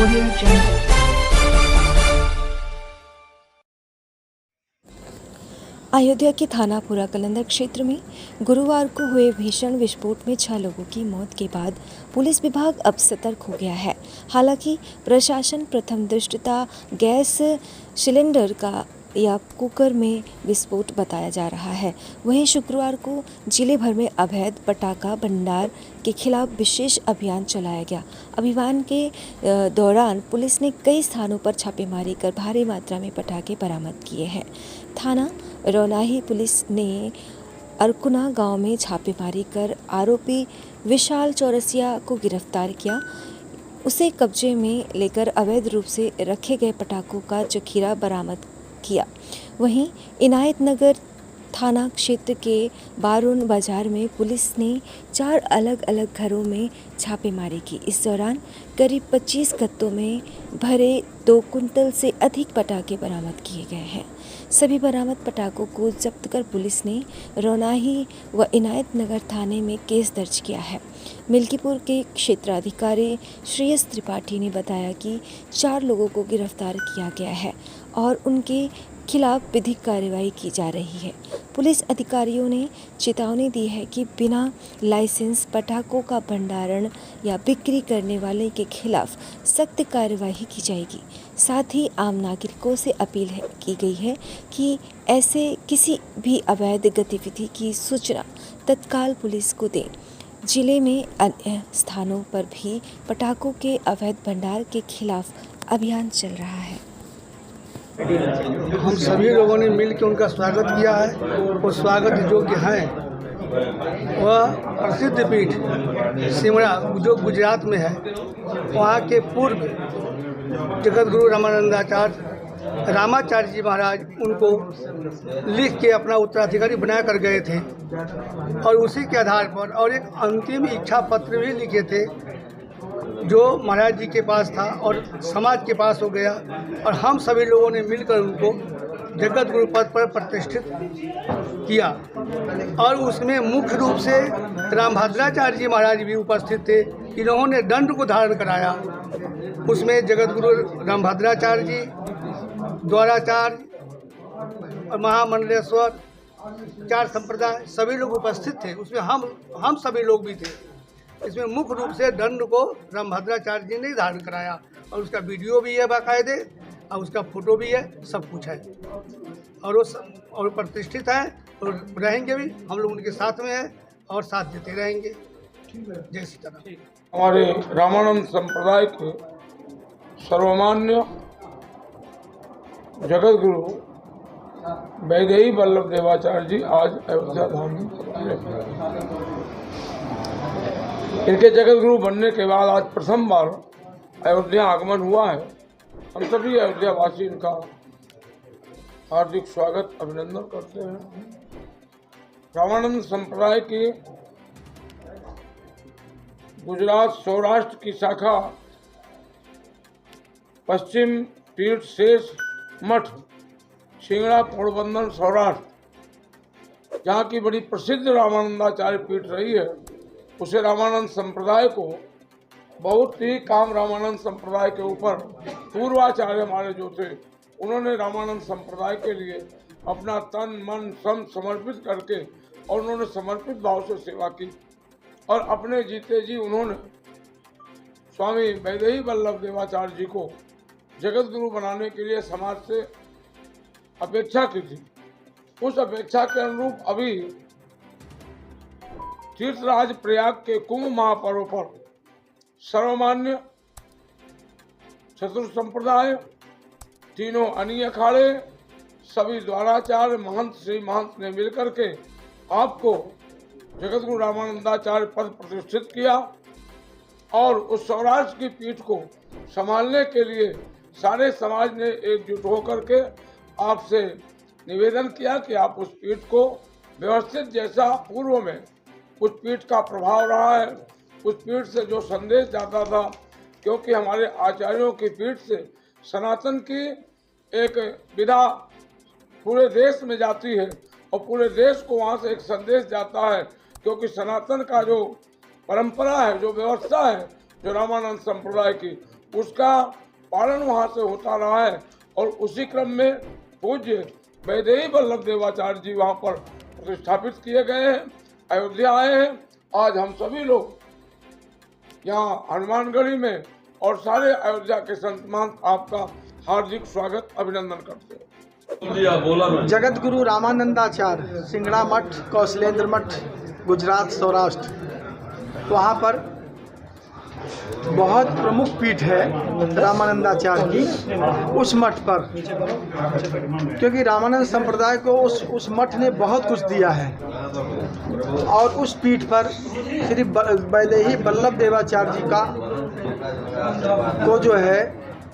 Audio Jungle. Ayodhya के थाना पुरा कलंदर क्षेत्र में गुरुवार को हुए भीषण विस्फोट में 6 लोगों की मौत के बाद पुलिस विभाग अब सतर्क हो गया है। हालांकि प्रशासन प्रथम दृष्टया गैस सिलेंडर का या कुकर में विस्फोट बताया जा रहा है। वहीं शुक्रवार को जिले भर में अवैध पटाखा भंडार के खिलाफ विशेष अभियान चलाया गया। अभियान के दौरान पुलिस ने कई स्थानों पर छापेमारी कर भारी मात्रा में पटाखे बरामद किए हैं। थाना रौनाही पुलिस ने अरकुना गांव में छापेमारी कर आरोपी विशाल चौरसिया को गिरफ्तार किया। उसे कब्जे में लेकर अवैध रूप से रखे गए पटाखों का जखीरा बरामद किया। वहीं इनायत नगर थाना क्षेत्र के बारून बाजार में पुलिस ने 4 अलग अलग घरों में छापेमारी की। इस दौरान करीब 25 गत्तों में भरे 2 कुंटल से अधिक पटाखे बरामद किए गए हैं। सभी बरामद पटाखों को जब्त कर पुलिस ने रौनाही व इनायत नगर थाने में केस दर्ज किया है। मिल्कीपुर के क्षेत्राधिकारी श्रेयस त्रिपाठी ने बताया कि 4 लोगों को गिरफ्तार किया गया है और उनके खिलाफ विधिक कार्रवाई की जा रही है। पुलिस अधिकारियों ने चेतावनी दी है कि बिना लाइसेंस पटाखों का भंडारण या बिक्री करने वाले के खिलाफ सख्त कार्रवाई की जाएगी। साथ ही आम नागरिकों से अपील की गई है कि ऐसे किसी भी अवैध गतिविधि की सूचना तत्काल पुलिस को दें। जिले में अन्य स्थानों पर भी पटाखों के अवैध भंडार के खिलाफ अभियान चल रहा है। हम सभी लोगों ने मिल के उनका स्वागत किया है। वो स्वागत योग्य हैं। वह प्रसिद्ध पीठ सिमरा जो गुजरात में है, वहाँ के पूर्व जगत गुरु रामाचार्य जी महाराज उनको लिख के अपना उत्तराधिकारी बना कर गए थे और उसी के आधार पर और एक अंतिम इच्छा पत्र भी लिखे थे जो महाराज जी के पास था और समाज के पास हो गया। और हम सभी लोगों ने मिलकर उनको जगत गुरु पद पर प्रतिष्ठित किया और उसमें मुख्य रूप से रामभद्राचार्य जी महाराज भी उपस्थित थे। इन्होंने दंड को धारण कराया। उसमें जगत गुरु रामभद्राचार्य जी, द्वाराचार्य और महामंडलेश्वर 4 संप्रदाय सभी लोग उपस्थित थे। उसमें हम सभी लोग भी थे। इसमें मुख्य रूप से दंड को रामभद्राचार्य जी ने धारण कराया और उसका वीडियो भी है बाकायदे और उसका फोटो भी है, सब कुछ है और वो प्रतिष्ठित है और रहेंगे भी। हम लोग उनके साथ में हैं और साथ देते रहेंगे। जय सीताराम। हमारे रामानंद संप्रदाय के सर्वमान्य जगत गुरु वैदेही वल्लभ देवाचार्य जी आज अयोध्या धाम में इनके जगत गुरु बनने के बाद आज प्रथम बार अयोध्या आगमन हुआ है। हम सभी अयोध्या वासी इनका हार्दिक स्वागत अभिनंदन करते हैं। रामानंद संप्रदाय की गुजरात सौराष्ट्र की शाखा पश्चिम तीर्थ शेष मठ शिंगड़ा पोरबंदर सौराष्ट्र जहाँ की बड़ी प्रसिद्ध रामानंदाचार्य पीठ रही है, उसे रामानंद संप्रदाय को बहुत ही काम रामानंद संप्रदाय के ऊपर पूर्वाचार्य हमारे जो थे उन्होंने रामानंद संप्रदाय के लिए अपना तन मन श्रम समर्पित करके और उन्होंने समर्पित भाव से सेवा की और अपने जीते जी उन्होंने स्वामी वैदेही वल्लभ देवाचार्य जी को जगत गुरु बनाने के लिए समाज से अपेक्षा की थी। उस अपेक्षा के अनुरूप अभी तीर्थराज प्रयाग के कुंभ महापर्व पर सर्वमान्य चतुर्थ संप्रदाय, तीनों अनीय अखाड़े, सभी द्वाराचार्य महंत श्री महंत ने मिलकर के आपको जगत गुरु रामानंदाचार्य पद प्रतिष्ठित किया और उस सौराष्ट्र की पीठ को संभालने के लिए सारे समाज ने एकजुट होकर के आपसे निवेदन किया कि आप उस पीठ को व्यवस्थित, जैसा पूर्व में उस पीठ का प्रभाव रहा है, उस पीठ से जो संदेश जाता था, क्योंकि हमारे आचार्यों की पीठ से सनातन की एक विधा पूरे देश में जाती है और पूरे देश को वहाँ से एक संदेश जाता है, क्योंकि सनातन का जो परंपरा है, जो व्यवस्था है, जो रामानंद संप्रदाय की, उसका पालन वहाँ से होता रहा है। और उसी क्रम में पूज्य वैदेही वल्लभ देवाचार्य जी वहाँ पर प्रतिष्ठापित किए गए हैं, अयोध्या आए हैं। आज हम सभी लोग यहाँ हनुमानगढ़ी में और सारे अयोध्या के संत महंत आपका हार्दिक स्वागत अभिनंदन करते हैं। जगत गुरु रामानंदाचार्य सिंगड़ा मठ, कौशलेंद्र मठ, गुजरात, सौराष्ट्र, वहाँ पर बहुत प्रमुख पीठ है रामानंदाचार्य की। उस मठ पर, क्योंकि रामानंद संप्रदाय को उस मठ ने बहुत कुछ दिया है, और उस पीठ पर श्री वैदेही वल्लभ देवाचार्य जी को जो है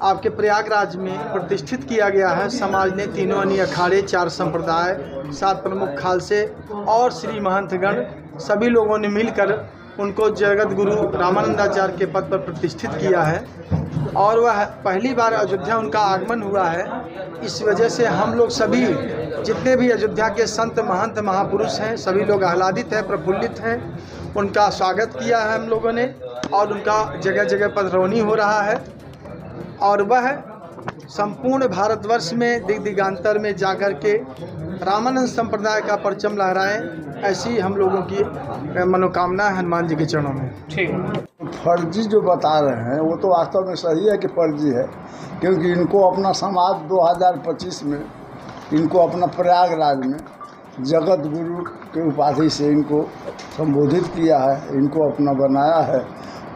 आपके प्रयागराज में प्रतिष्ठित किया गया है। समाज ने तीनों अनी अखाड़े, 4 संप्रदाय, 7 प्रमुख खालसे और श्री महंतगण सभी लोगों ने मिलकर उनको जगत गुरु रामानंदाचार्य के पद पर प्रतिष्ठित किया है। और वह पहली बार अयोध्या उनका आगमन हुआ है। इस वजह से हम लोग सभी जितने भी अयोध्या के संत महंत महापुरुष हैं, सभी लोग आह्लादित हैं, प्रफुल्लित हैं। उनका स्वागत किया है हम लोगों ने, और उनका जगह जगह पधरौनी हो रहा है। और वह संपूर्ण भारतवर्ष में दिग दिगांतर में जाकर के रामानंद संप्रदाय का परचम लहराएं, ऐसी हम लोगों की मनोकामना है हनुमान जी के चरणों में। ठीक, फर्जी जो बता रहे हैं वो तो वास्तव में सही है कि फर्जी है, क्योंकि इनको अपना समाज 2025 में इनको अपना प्रयागराज में जगत गुरु के उपाधि से इनको संबोधित किया है, इनको अपना बनाया है।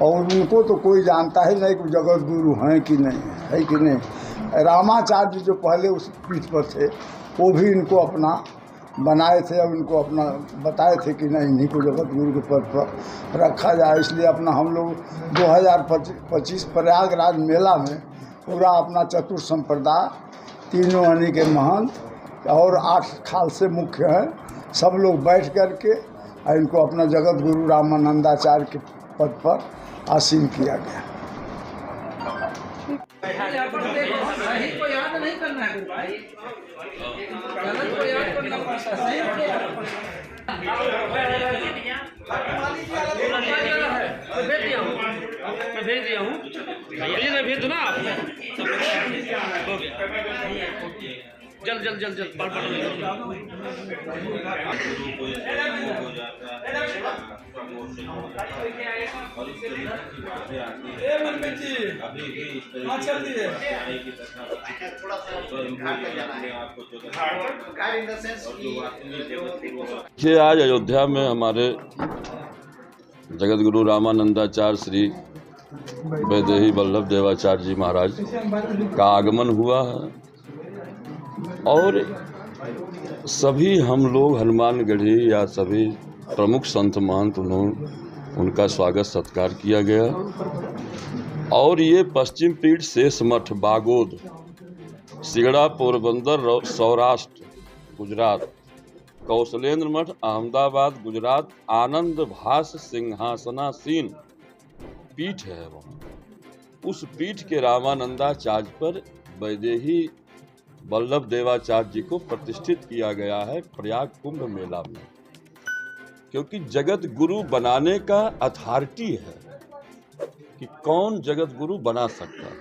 और उनको तो कोई जानता ही नहीं कि जगत गुरु हैं कि नहीं, है कि नहीं। रामाचार्य जो पहले उस पीठ पर थे वो भी इनको अपना बनाए थे और इनको अपना बताए थे कि नहीं, इन्हीं को जगत गुरु के पद पर रखा जाए। इसलिए अपना हम लोग 2025 प्रयागराज मेला में पूरा अपना चतुर संप्रदाय, तीनों अनी के महंत और 8 खालसे मुख्य हैं, सब लोग बैठ कर के इनको अपना जगत गुरु रामानंदाचार्य के पद पर आसीन किया गया। को याद नहीं करना है भाई, गलत को याद करना पड़ता है। मैं भेज दिया हूँ, मैं भेज दूँ ना आप। हो गया, जल्द ये आज अयोध्या में हमारे जगत गुरु रामानंदाचार्य श्री वैदेही वल्लभ देवाचार्य जी महाराज का आगमन हुआ है, और सभी हम लोग हनुमानगढ़ी या सभी प्रमुख संत महंत उनका स्वागत सत्कार किया गया। और ये पश्चिम पीठ शेष मठ बागोद, सिगड़ा, पोरबंदर, सौराष्ट्र, गुजरात, कौशलेंद्र मठ, अहमदाबाद, गुजरात, आनंद भास सिंहासनासीन पीठ है। वहाँ उस पीठ के रामानंदाचार्य पर वैदेही वल्लभ देवाचार्य जी को प्रतिष्ठित किया गया है प्रयाग कुंभ मेला में, क्योंकि जगत गुरु बनाने का अथॉरिटी है कि कौन जगत गुरु बना सकता है,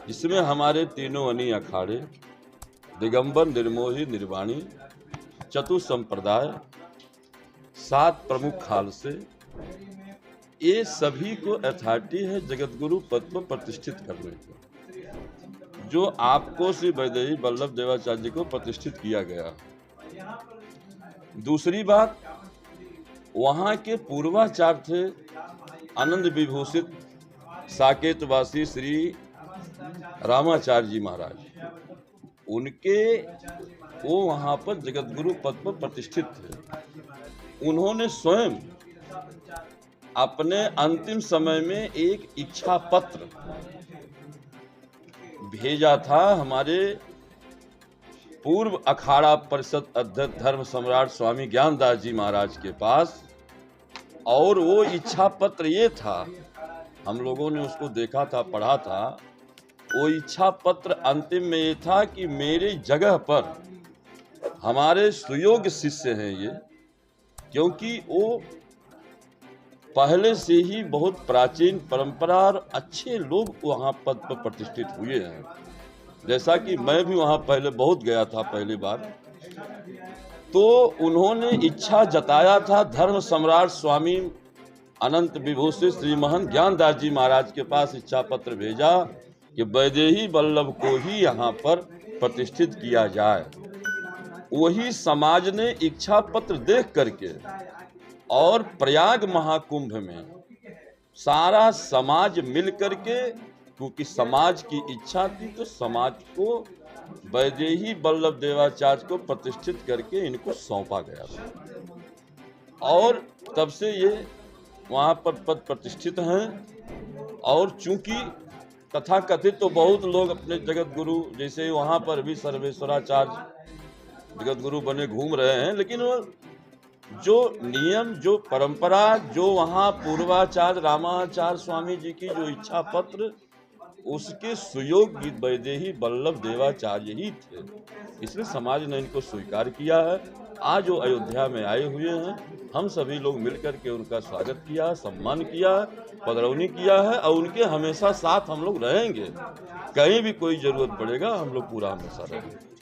जिसमें हमारे तीनों अनी अखाड़े, दिगंबर, निर्मोही, निर्वाणी, चतुर संप्रदाय, 7 प्रमुख खालसे, ये सभी को अथॉरिटी है जगत गुरु पद पर प्रतिष्ठित करने को, जो आपको श्री वैदेही वल्लभ देवाचार्य जी को प्रतिष्ठित किया गया। दूसरी बात, वहाँ के पूर्वाचार्य थे आनंद विभूषित साकेतवासी श्री रामाचार्य जी महाराज, वो वहाँ पर जगत गुरु पद पर प्रतिष्ठित थे। उन्होंने स्वयं अपने अंतिम समय में एक इच्छा पत्र भेजा था हमारे पूर्व अखाड़ा परिषद अध्यक्ष धर्म सम्राट स्वामी ज्ञानदास जी महाराज के पास, और वो इच्छा पत्र ये था, हम लोगों ने उसको देखा था, पढ़ा था। वो इच्छा पत्र अंतिम में ये था कि मेरी जगह पर हमारे सुयोग्य शिष्य हैं ये, क्योंकि वो पहले से ही बहुत प्राचीन परंपरा और अच्छे लोग वहाँ पद पर प्रतिष्ठित हुए हैं। जैसा कि मैं भी वहाँ पहले बहुत गया था पहली बार, तो उन्होंने इच्छा जताया था, धर्म सम्राट स्वामी अनंत विभूषित श्री महंत ज्ञानदास जी महाराज के पास इच्छा पत्र भेजा कि वैदेही वल्लभ को ही यहाँ पर प्रतिष्ठित किया जाए। वही समाज ने इच्छा पत्र देख करके और प्रयाग महाकुंभ में सारा समाज मिल करके, क्योंकि समाज की इच्छा थी, तो समाज को वैदेही वल्लभ देवाचार्य को प्रतिष्ठित करके इनको सौंपा गया था और तब से ये वहाँ पर पद प्रतिष्ठित हैं। और चूंकि तथाकथित तो बहुत लोग अपने जगत गुरु, जैसे वहाँ पर भी सर्वेश्वराचार्य जगत गुरु बने घूम रहे हैं, लेकिन वो जो नियम, जो परंपरा, जो वहाँ पूर्वाचार्य रामाचार्य स्वामी जी की जो इच्छा पत्र, उसके सुयोग्य वैदेही वल्लभ देवाचार्य ही थे, इसलिए समाज ने इनको स्वीकार किया है। आज जो अयोध्या में आए हुए हैं, हम सभी लोग मिलकर के उनका स्वागत किया, सम्मान किया, पधरौनी किया है और उनके हमेशा साथ हम लोग रहेंगे। कहीं भी कोई जरूरत पड़ेगा हम लोग पूरा हमेशा रहेंगे।